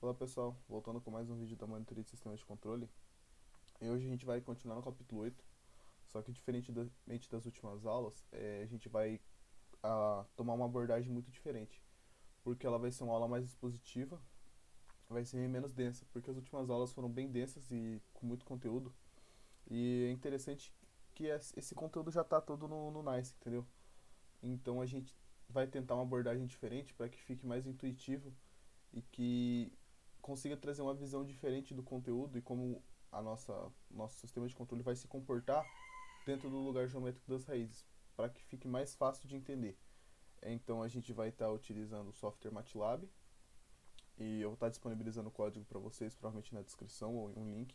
Olá pessoal, voltando com mais um vídeo da monitoria de sistemas de controle. E hoje a gente vai continuar no capítulo 8, só que diferentemente das últimas aulas, a gente vai tomar uma abordagem muito diferente, porque ela vai ser uma aula mais expositiva, vai ser menos densa, porque as últimas aulas foram bem densas e com muito conteúdo, e é interessante que esse conteúdo já está todo no Nice, entendeu? Então a gente vai tentar uma abordagem diferente para que fique mais intuitivo e que consiga trazer uma visão diferente do conteúdo e como nosso sistema de controle vai se comportar dentro do lugar geométrico das raízes, para que fique mais fácil de entender. Então a gente vai estar utilizando o software MATLAB e eu vou estar disponibilizando o código para vocês, provavelmente na descrição ou em um link,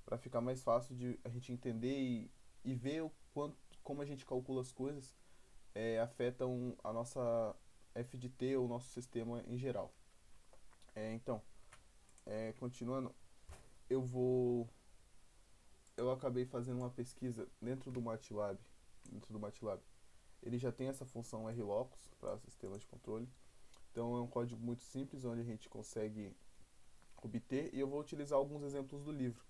para ficar mais fácil de a gente entender e ver como a gente calcula as coisas afetam a nossa FDT ou o nosso sistema em geral. Então, continuando, eu vou eu acabei fazendo uma pesquisa dentro do MATLAB. Ele já tem essa função RLOCUS para sistemas de controle. Então é um código muito simples onde a gente consegue obter e eu vou utilizar alguns exemplos do livro.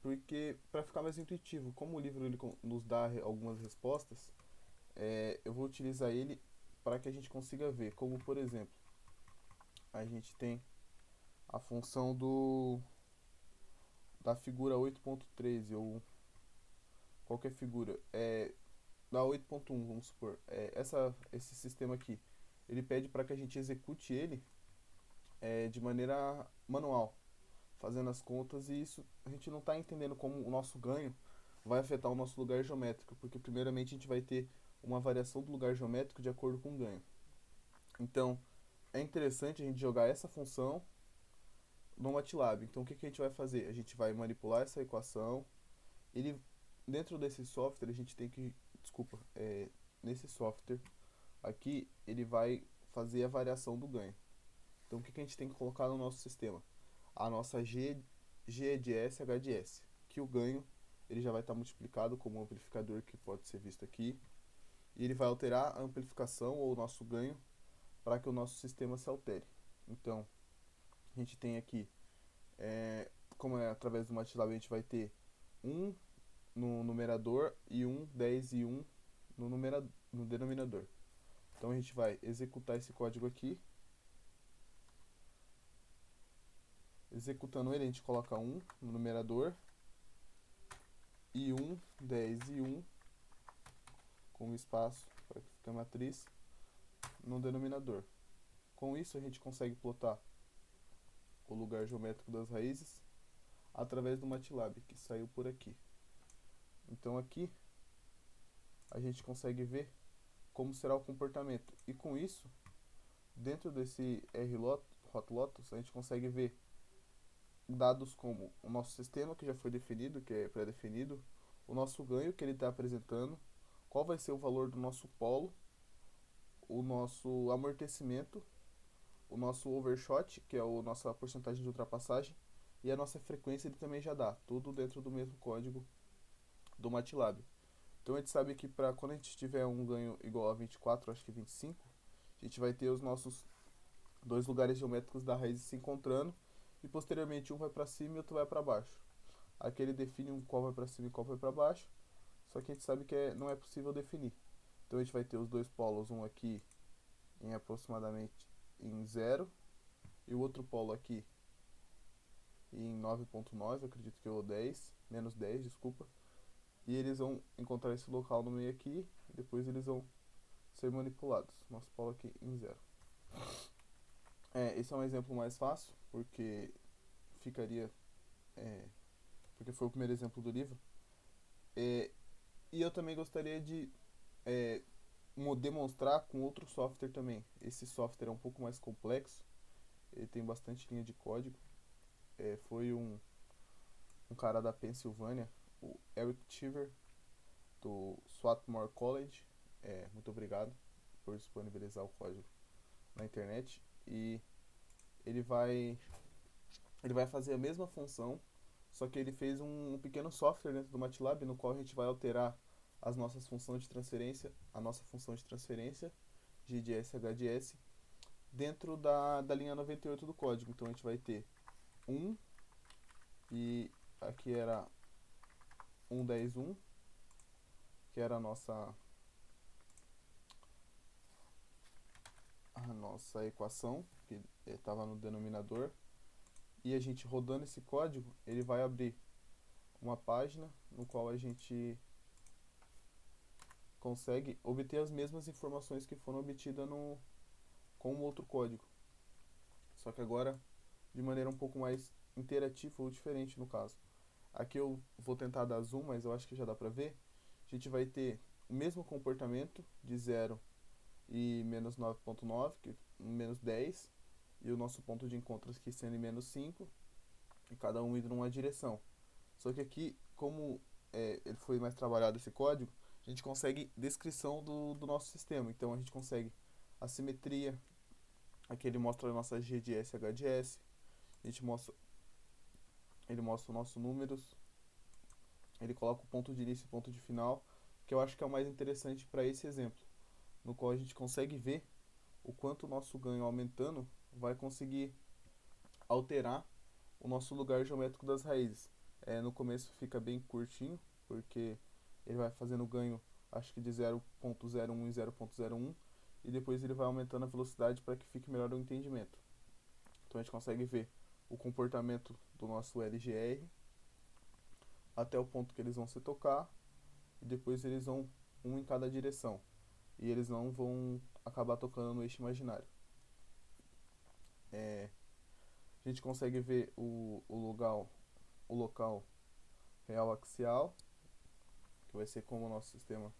Porque para ficar mais intuitivo, como o livro nos dá algumas respostas, eu vou utilizar ele para que a gente consiga ver, como por exemplo, a gente tem a função da figura 8.13 ou qualquer figura. Da 8.1, vamos supor, esse sistema aqui, ele pede para que a gente execute ele de maneira manual, fazendo as contas, e isso a gente não está entendendo como o nosso ganho vai afetar o nosso lugar geométrico, porque primeiramente a gente vai ter uma variação do lugar geométrico de acordo com o ganho. Então, é interessante a gente jogar essa função no MATLAB. Então, o que a gente vai fazer? A gente vai manipular essa equação. Ele, dentro desse software, a gente tem que, desculpa, nesse software aqui, ele vai fazer a variação do ganho. Então, o que a gente tem que colocar no nosso sistema? A nossa G de S, H de S, que o ganho ele já vai estar multiplicado como um amplificador que pode ser visto aqui, e ele vai alterar a amplificação ou o nosso ganho para que o nosso sistema se altere. Então, a gente tem aqui, como é através do MATLAB, a gente vai ter um no numerador e 10 e no denominador. Então a gente vai executar esse código aqui. Executando ele, a gente coloca 1 no numerador e 10 e 1 com espaço para que fique a matriz no denominador. Com isso a gente consegue plotar o lugar geométrico das raízes através do MATLAB, que saiu por aqui. Então aqui a gente consegue ver como será o comportamento. E com isso, dentro desse RHotLotus, a gente consegue ver dados como o nosso sistema, que já foi definido, que é pré-definido, o nosso ganho que ele está apresentando, qual vai ser o valor do nosso polo, o nosso amortecimento, o nosso overshot, que é a nossa porcentagem de ultrapassagem, e a nossa frequência ele também já dá, tudo dentro do mesmo código do MATLAB. Então a gente sabe que para quando a gente tiver um ganho igual a 24, acho que 25, a gente vai ter os nossos dois lugares geométricos da raiz se encontrando e posteriormente um vai para cima e outro vai para baixo. Aqui ele define qual vai para cima e qual vai para baixo, só que a gente sabe que não é possível definir. Então a gente vai ter os dois polos, um aqui em aproximadamente em 0 e o outro polo aqui em 9.9, acredito que é 10, menos 10, desculpa. E eles vão encontrar esse local no meio aqui, e depois eles vão ser manipulados. Nosso polo aqui em 0. Esse é um exemplo mais fácil, ficaria, é, porque foi o primeiro exemplo do livro. É, e eu também gostaria de é, demonstrar com outro software também. Esse software é um pouco mais complexo, ele tem bastante linha de código. Foi um cara da Pensilvânia, o Eric Cheever, do Swarthmore College. Muito obrigado por disponibilizar o código na internet. E ele vai, ele vai fazer a mesma função, só que ele fez um pequeno software dentro do MATLAB no qual a gente vai alterar as nossas funções de transferência, a nossa função de transferência, G de S, H de S, dentro da linha 98 do código. Então a gente vai ter 1 e aqui era 1, 10, 1, que era a nossa equação, que estava no denominador. E a gente rodando esse código, ele vai abrir uma página no qual a gente consegue obter as mesmas informações que foram obtidas com o outro código. Só que agora de maneira um pouco mais interativa ou diferente no caso. Aqui eu vou tentar dar zoom, mas eu acho que já dá pra ver. A gente vai ter o mesmo comportamento de 0 e menos 9.9, que menos 10, e o nosso ponto de encontro aqui sendo em menos 5, e cada um indo numa direção. Só que aqui, como ele foi mais trabalhado esse código, a gente consegue descrição do nosso sistema. Então a gente consegue a simetria, aqui ele mostra a nossa GDS e HDS, ele mostra os nossos números, ele coloca o ponto de início e ponto de final, que eu acho que é o mais interessante para esse exemplo, no qual a gente consegue ver o quanto o nosso ganho aumentando vai conseguir alterar o nosso lugar geométrico das raízes. No começo fica bem curtinho, porque ele vai fazendo ganho, acho que de 0.01 em 0.01, e depois ele vai aumentando a velocidade para que fique melhor o entendimento. Então a gente consegue ver o comportamento do nosso LGR até o ponto que eles vão se tocar, e depois eles vão um em cada direção, e eles não vão acabar tocando no eixo imaginário. A gente consegue ver o local real axial, que vai ser como o nosso sistema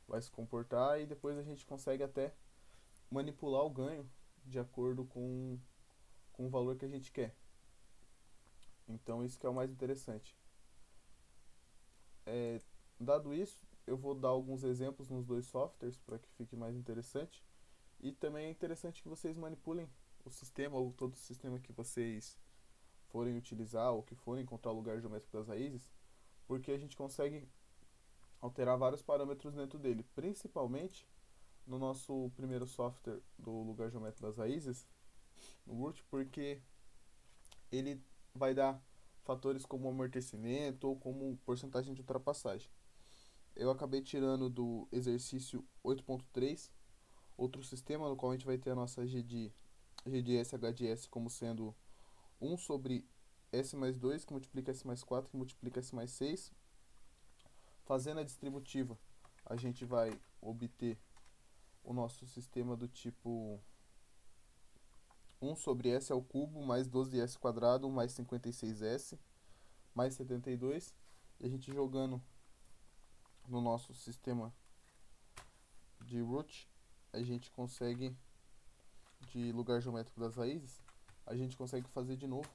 vai se comportar, e depois a gente consegue até manipular o ganho de acordo com o valor que a gente quer. Então isso que é o mais interessante. Dado isso, eu vou dar alguns exemplos nos dois softwares para que fique mais interessante. E também é interessante que vocês manipulem o sistema ou todo o sistema que vocês forem utilizar ou que forem encontrar o lugar geométrico das raízes, porque a gente consegue alterar vários parâmetros dentro dele, principalmente no nosso primeiro software do lugar geométrico das raízes, no Root, porque ele vai dar fatores como amortecimento ou como porcentagem de ultrapassagem. Eu acabei tirando do exercício 8.3 outro sistema no qual a gente vai ter a nossa GDS HDS como sendo 1 sobre S mais 2 que multiplica S mais 4 que multiplica S mais 6. Fazendo a distributiva, a gente vai obter o nosso sistema do tipo 1 sobre S ao cubo mais 12S quadrado mais 56S mais 72. E a gente jogando no nosso sistema de root, a gente consegue, de lugar geométrico das raízes, a gente consegue fazer de novo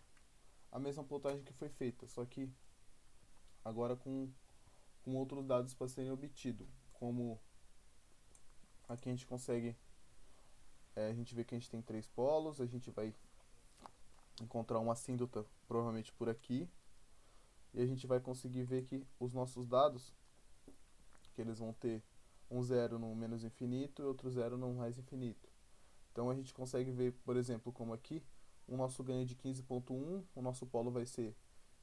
a mesma plotagem que foi feita, só que agora com outros dados para serem obtidos, como aqui a gente consegue, a gente vê que a gente tem 3 polos, a gente vai encontrar uma assíntota provavelmente por aqui, e a gente vai conseguir ver que os nossos dados, que eles vão ter um zero no menos infinito e outro zero no mais infinito. Então a gente consegue ver, por exemplo, como aqui, o nosso ganho de 15.1, o nosso polo vai ser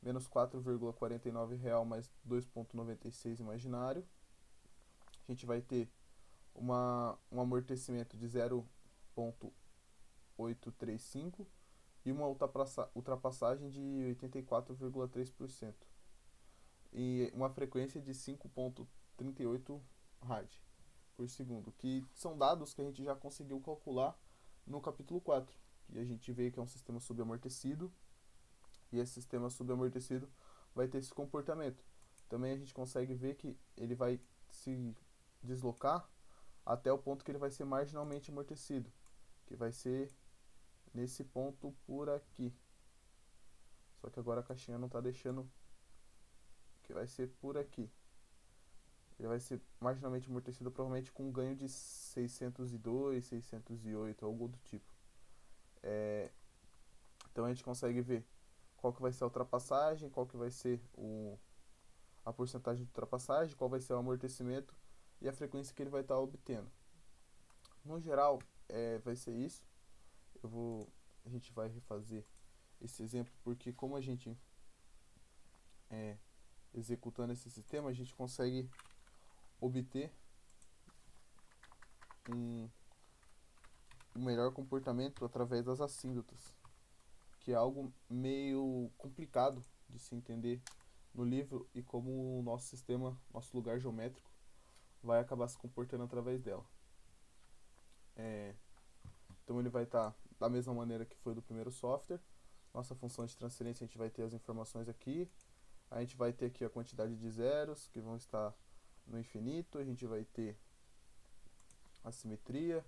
menos 4,49 real mais 2,96 imaginário. A gente vai ter um amortecimento de 0,835 e uma ultrapassagem de 84,3% e uma frequência de 5,38 Rad por segundo, que são dados que a gente já conseguiu calcular no capítulo 4, e a gente vê que é um sistema subamortecido, e esse sistema subamortecido vai ter esse comportamento. Também a gente consegue ver que ele vai se deslocar até o ponto que ele vai ser marginalmente amortecido, que vai ser nesse ponto por aqui. Só que agora a caixinha não está deixando, que vai ser por aqui. Ele vai ser marginalmente amortecido, provavelmente com um ganho de 602, 608, algo do tipo. Então a gente consegue ver qual que vai ser a ultrapassagem, qual que vai ser a porcentagem de ultrapassagem, qual vai ser o amortecimento e a frequência que ele vai estar obtendo. No geral, vai ser isso. A gente vai refazer esse exemplo porque como a gente executando esse sistema, a gente consegue obter um melhor comportamento através das assíntotas, que é algo meio complicado de se entender no livro e como o nosso sistema, nosso lugar geométrico, vai acabar se comportando através dela. Então ele vai estar da mesma maneira que foi do primeiro software. Nossa função de transferência, a gente vai ter as informações aqui. A gente vai ter aqui a quantidade de zeros que vão estar no infinito. A gente vai ter a simetria.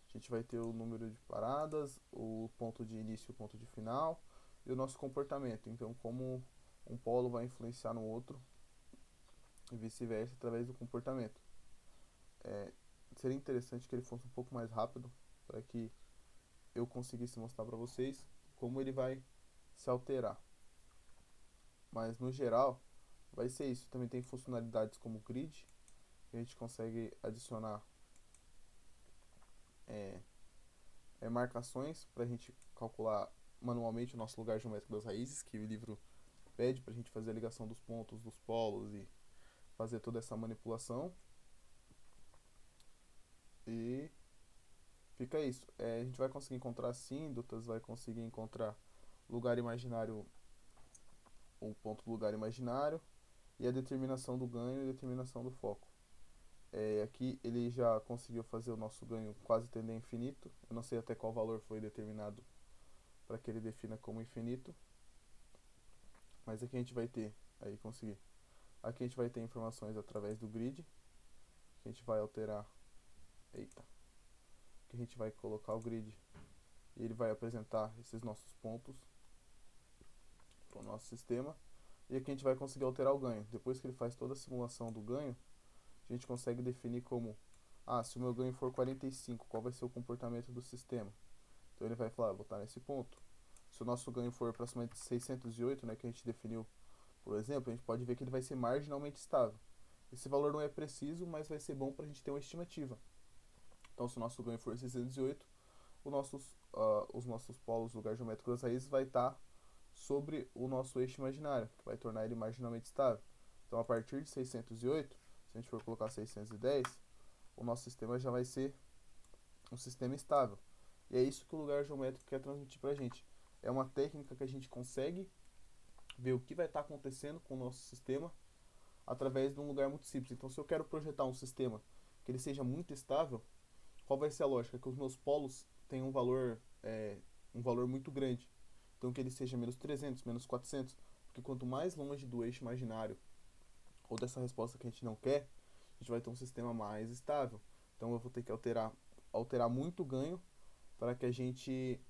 A gente vai ter o número de paradas, o ponto de início e o ponto de final. E o nosso comportamento. Então, como um polo vai influenciar no outro e vice-versa através do comportamento. Seria interessante que ele fosse um pouco mais rápido para que eu conseguisse mostrar para vocês como ele vai se alterar. Mas no geral vai ser isso. Também tem funcionalidades como grid, que a gente consegue adicionar marcações para a gente calcular manualmente o nosso lugar geométrico das raízes, que o livro pede para a gente fazer a ligação dos pontos, dos polos e fazer toda essa manipulação. E fica isso. A gente vai conseguir encontrar assíntotas, vai conseguir encontrar lugar imaginário, o ponto do lugar imaginário, e a determinação do ganho e a determinação do foco. Aqui ele já conseguiu fazer o nosso ganho quase tender a infinito. Eu não sei até qual valor foi determinado para que ele defina como infinito. Mas aqui a gente vai ter, aí conseguir. Aqui a gente vai ter informações através do grid, que a gente vai alterar. Eita. Que a gente vai colocar o grid e ele vai apresentar esses nossos pontos para o nosso sistema. E aqui a gente vai conseguir alterar o ganho. Depois que ele faz toda a simulação do ganho, a gente consegue definir como, se o meu ganho for 45, qual vai ser o comportamento do sistema? Então ele vai falar, vou estar nesse ponto. Se o nosso ganho for aproximadamente 608, né, que a gente definiu, por exemplo, a gente pode ver que ele vai ser marginalmente estável. Esse valor não é preciso, mas vai ser bom para a gente ter uma estimativa. Então, se o nosso ganho for 608, os nossos polos, lugar geométrico das raízes, vai estar sobre o nosso eixo imaginário, que vai tornar ele marginalmente estável. Então, a partir de 608, se a gente for colocar 610, o nosso sistema já vai ser um sistema estável. E é isso que o lugar geométrico quer transmitir para a gente. É uma técnica que a gente consegue ver o que vai estar acontecendo com o nosso sistema através de um lugar muito simples. Então, se eu quero projetar um sistema que ele seja muito estável, qual vai ser a lógica? Que os meus polos tenham um valor muito grande. Então, que ele seja menos 300, menos 400. Porque quanto mais longe do eixo imaginário ou dessa resposta que a gente não quer, a gente vai ter um sistema mais estável. Então, eu vou ter que alterar muito o ganho para que a gente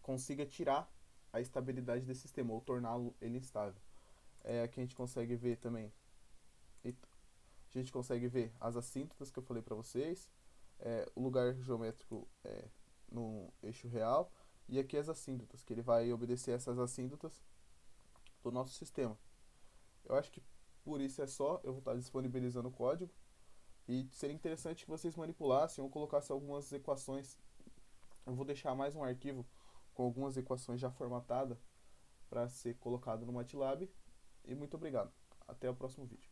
consiga tirar a estabilidade desse sistema ou torná-lo ele instável. Aqui a gente consegue ver também, a gente consegue ver as assíntotas que eu falei para vocês, o lugar geométrico no eixo real, e aqui as assíntotas, que ele vai obedecer essas assíntotas do nosso sistema. Eu acho que por isso é só, eu vou estar disponibilizando o código, e seria interessante que vocês manipulassem ou colocassem algumas equações. Eu vou deixar mais um arquivo com algumas equações já formatadas para ser colocado no MATLAB. E muito obrigado. Até o próximo vídeo.